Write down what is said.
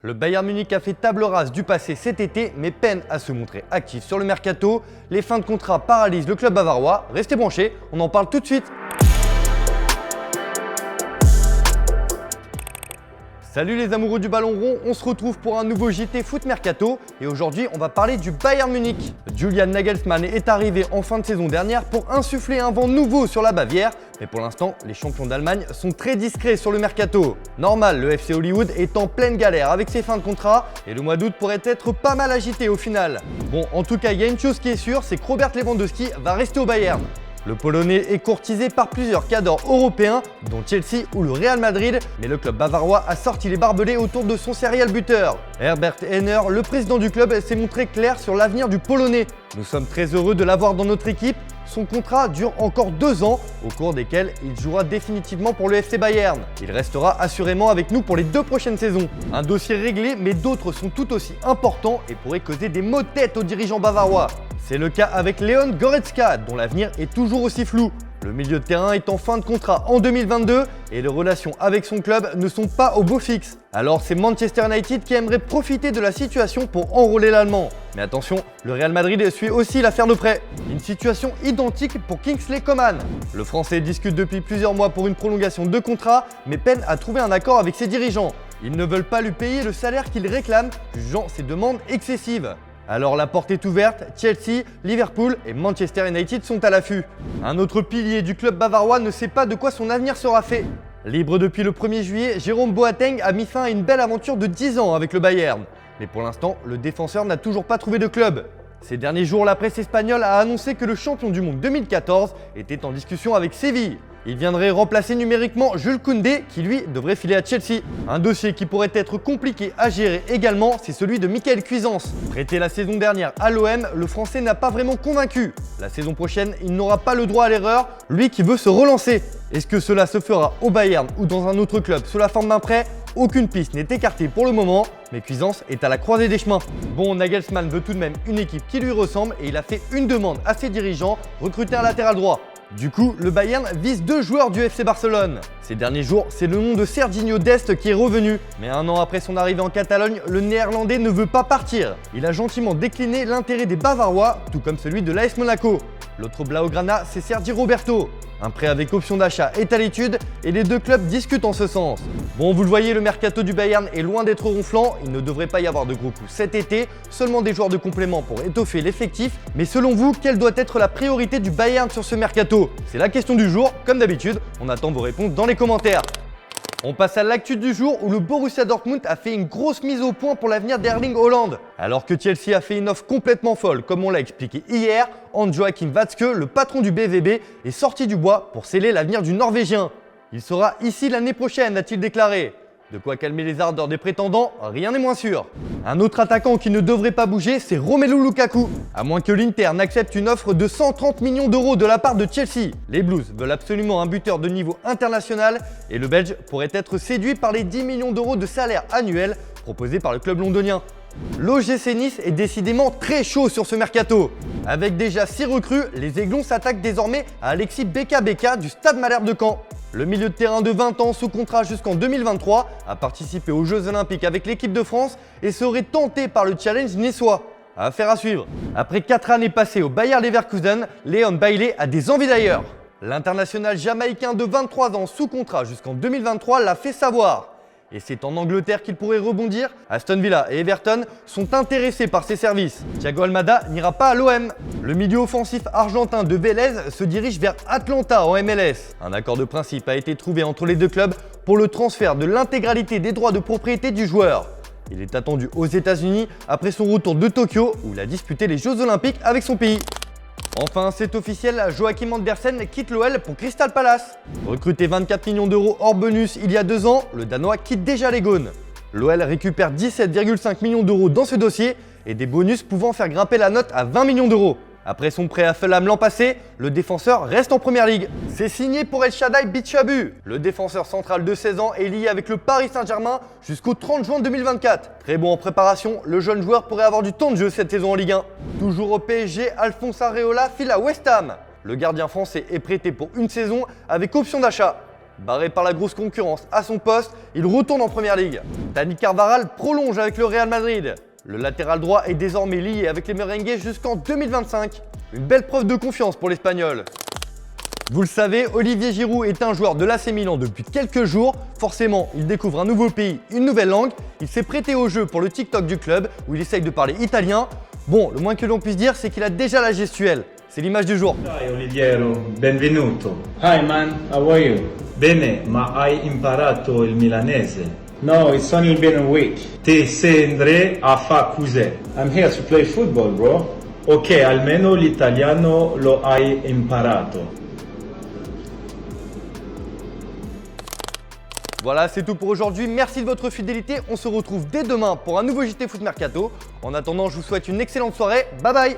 Le Bayern Munich a fait table rase du passé cet été, mais peine à se montrer actif sur le mercato. Les fins de contrat paralysent le club bavarois. Restez branchés, on en parle tout de suite. Salut les amoureux du ballon rond, on se retrouve pour un nouveau JT Foot Mercato et aujourd'hui on va parler du Bayern Munich. Julian Nagelsmann est arrivé en fin de saison dernière pour insuffler un vent nouveau sur la Bavière, mais pour l'instant les champions d'Allemagne sont très discrets sur le mercato. Normal, le FC Hollywood est en pleine galère avec ses fins de contrat et le mois d'août pourrait être pas mal agité au final. Bon, en tout cas il y a une chose qui est sûre, c'est que Robert Lewandowski va rester au Bayern. Le Polonais est courtisé par plusieurs cadors européens, dont Chelsea ou le Real Madrid, mais le club bavarois a sorti les barbelés autour de son serial buteur. Herbert Henner, le président du club, s'est montré clair sur l'avenir du Polonais. Nous sommes très heureux de l'avoir dans notre équipe. Son contrat dure encore 2 ans, au cours desquels il jouera définitivement pour le FC Bayern. Il restera assurément avec nous pour les 2 prochaines saisons. Un dossier réglé, mais d'autres sont tout aussi importants et pourraient causer des maux de tête aux dirigeants bavarois. C'est le cas avec Leon Goretzka, dont l'avenir est toujours aussi flou. Le milieu de terrain est en fin de contrat en 2022 et les relations avec son club ne sont pas au beau fixe. Alors c'est Manchester United qui aimerait profiter de la situation pour enrôler l'Allemand. Mais attention, le Real Madrid suit aussi l'affaire de près. Une situation identique pour Kingsley Coman. Le Français discute depuis plusieurs mois pour une prolongation de contrat, mais peine à trouver un accord avec ses dirigeants. Ils ne veulent pas lui payer le salaire qu'il réclame, jugeant ses demandes excessives. Alors la porte est ouverte, Chelsea, Liverpool et Manchester United sont à l'affût. Un autre pilier du club bavarois ne sait pas de quoi son avenir sera fait. Libre depuis le 1er juillet, Jérôme Boateng a mis fin à une belle aventure de 10 ans avec le Bayern. Mais pour l'instant, le défenseur n'a toujours pas trouvé de club. Ces derniers jours, la presse espagnole a annoncé que le champion du monde 2014 était en discussion avec Séville. Il viendrait remplacer numériquement Jules Koundé qui lui devrait filer à Chelsea. Un dossier qui pourrait être compliqué à gérer également, c'est celui de Michael Cuisance. Prêté la saison dernière à l'OM, le Français n'a pas vraiment convaincu. La saison prochaine, il n'aura pas le droit à l'erreur, lui qui veut se relancer. Est-ce que cela se fera au Bayern ou dans un autre club sous la forme d'un prêt? Aucune piste n'est écartée pour le moment, mais Cuisance est à la croisée des chemins. Bon, Nagelsmann veut tout de même une équipe qui lui ressemble et il a fait une demande à ses dirigeants, recruter un latéral droit. Du coup, le Bayern vise 2 joueurs du FC Barcelone. Ces derniers jours, c'est le nom de Serginho Dest qui est revenu. Mais un an après son arrivée en Catalogne, le Néerlandais ne veut pas partir. Il a gentiment décliné l'intérêt des Bavarois, tout comme celui de l'AS Monaco. L'autre Blaugrana, c'est Sergi Roberto. Un prêt avec option d'achat est à l'étude et les 2 clubs discutent en ce sens. Bon, vous le voyez, le mercato du Bayern est loin d'être ronflant. Il ne devrait pas y avoir de gros coups cet été, seulement des joueurs de complément pour étoffer l'effectif. Mais selon vous, quelle doit être la priorité du Bayern sur ce mercato? C'est la question du jour. Comme d'habitude, on attend vos réponses dans les commentaires. On passe à l'actu du jour où le Borussia Dortmund a fait une grosse mise au point pour l'avenir d'Erling Haaland. Alors que Chelsea a fait une offre complètement folle, comme on l'a expliqué hier, Hans-Joachim Watzke, le patron du BVB, est sorti du bois pour sceller l'avenir du Norvégien. Il sera ici l'année prochaine, a-t-il déclaré. De quoi calmer les ardeurs des prétendants, rien n'est moins sûr. Un autre attaquant qui ne devrait pas bouger, c'est Romelu Lukaku. À moins que l'Inter n'accepte une offre de 130 millions d'euros de la part de Chelsea. Les Blues veulent absolument un buteur de niveau international et le Belge pourrait être séduit par les 10 millions d'euros de salaire annuel proposés par le club londonien. L'OGC Nice est décidément très chaud sur ce mercato. Avec déjà 6 recrues, les Aiglons s'attaquent désormais à Alexis Beka du Stade Malherbe de Caen. Le milieu de terrain de 20 ans sous contrat jusqu'en 2023 a participé aux Jeux Olympiques avec l'équipe de France et serait tenté par le challenge niçois. Affaire à suivre. Après 4 années passées au Bayer Leverkusen, Leon Bailey a des envies d'ailleurs. L'international jamaïcain de 23 ans sous contrat jusqu'en 2023 l'a fait savoir. Et c'est en Angleterre qu'il pourrait rebondir. Aston Villa et Everton sont intéressés par ses services. Thiago Almada n'ira pas à l'OM. Le milieu offensif argentin de Vélez se dirige vers Atlanta en MLS. Un accord de principe a été trouvé entre les 2 clubs pour le transfert de l'intégralité des droits de propriété du joueur. Il est attendu aux États-Unis après son retour de Tokyo où il a disputé les Jeux Olympiques avec son pays. Enfin, c'est officiel, Joachim Andersen quitte l'OL pour Crystal Palace. Recruté 24 millions d'euros hors bonus il y a 2 ans, le Danois quitte déjà les Gaunes. L'OL récupère 17,5 millions d'euros dans ce dossier et des bonus pouvant faire grimper la note à 20 millions d'euros. Après son prêt à Fulham l'an passé, le défenseur reste en première ligue. C'est signé pour El Shaddai Bichabou. Le défenseur central de 16 ans est lié avec le Paris Saint-Germain jusqu'au 30 juin 2024. Très bon en préparation, le jeune joueur pourrait avoir du temps de jeu cette saison en Ligue 1. Toujours au PSG, Alphonse Areola file à West Ham. Le gardien français est prêté pour une saison avec option d'achat. Barré par la grosse concurrence à son poste, il retourne en première ligue. Dani Carvajal prolonge avec le Real Madrid. Le latéral droit est désormais lié avec les merengues jusqu'en 2025. Une belle preuve de confiance pour l'Espagnol. Vous le savez, Olivier Giroud est un joueur de l'AC Milan depuis quelques jours. Forcément, il découvre un nouveau pays, une nouvelle langue. Il s'est prêté au jeu pour le TikTok du club où il essaye de parler italien. Bon, le moins que l'on puisse dire, c'est qu'il a déjà la gestuelle. C'est l'image du jour. Ciao Oliviero, benvenuto. Hi man, how are you? Bene, ma hai imparato il milanese? No, it's only been a week. Ti sembri a fa cos'è? I'm here to play football, bro. Ok, almeno l'italiano lo hai imparato. Voilà, c'est tout pour aujourd'hui. Merci de votre fidélité. On se retrouve dès demain pour un nouveau JT Foot Mercato. En attendant, je vous souhaite une excellente soirée. Bye bye!